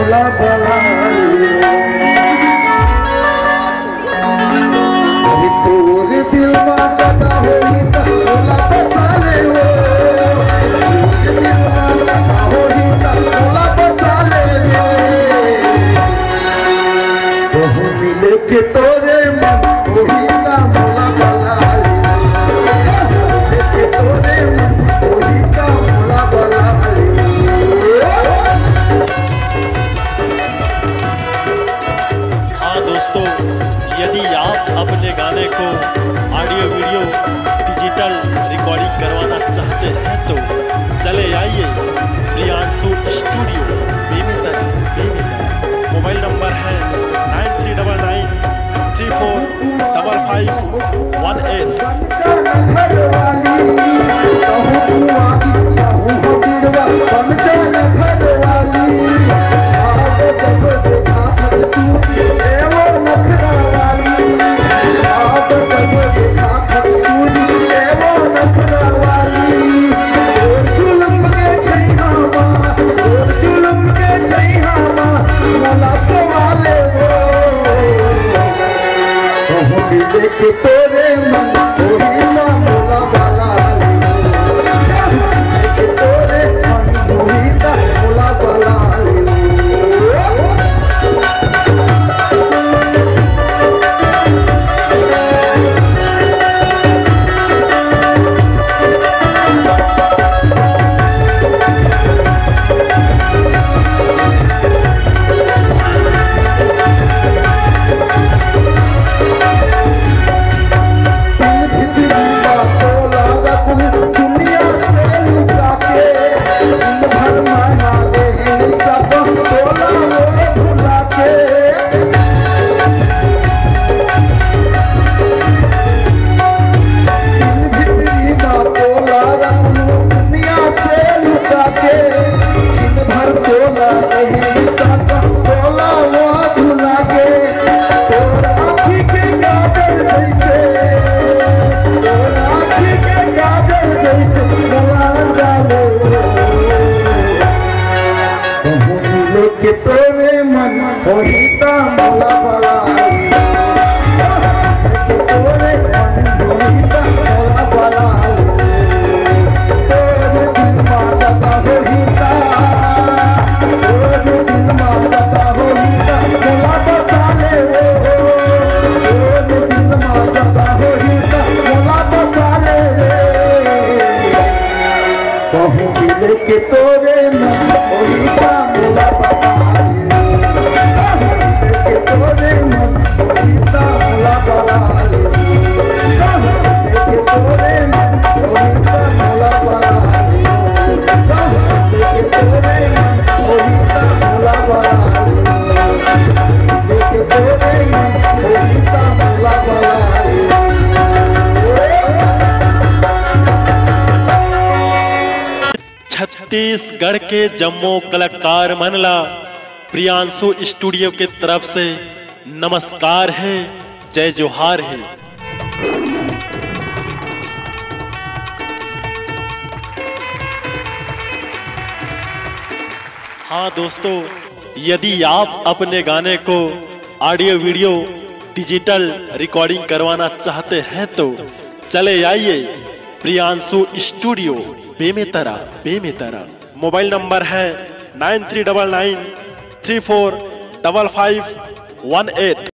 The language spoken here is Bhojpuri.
मोला बलालियो तोर दिल में जगह होई त मोला बसाले हो दिल में जगह होई त मोला बसाले बहु मिले के तोरे मन होई त मोला बलालियो के तोरे मन होई त मोला बलालियो। हाँ दोस्तों, यदि आप अपने गाने को ऑडियो वीडियो डिजिटल रिकॉर्डिंग करवाना चाहते हैं तो चले आइए Priyanshu studio Bemetara. Mobile number है 9333 के तोरे मन होई ना मोला बलालियो के तोरे मन होई ना मोला बलालियो। के तोरे मन होई ता मोला बलालियो के तोरे मन होई ता मोला बलालियो तोरे दिल मा जता होई ता तोरे दिल मा जता होई ता मोला बसाले हो तोरे दिल मा जता होई ता मोला बसाले रे कहूं मिले के तोरे मन होई ता मोला छत्तीसगढ़ के जम्मू कलाकार मनला प्रियांशु स्टूडियो के तरफ से नमस्कार है, जय जोहार है। हाँ दोस्तों, यदि आप अपने गाने को ऑडियो वीडियो डिजिटल रिकॉर्डिंग करवाना चाहते हैं तो चले आइए Priyanshu studio Bemetara. Mobile number है 9399345518।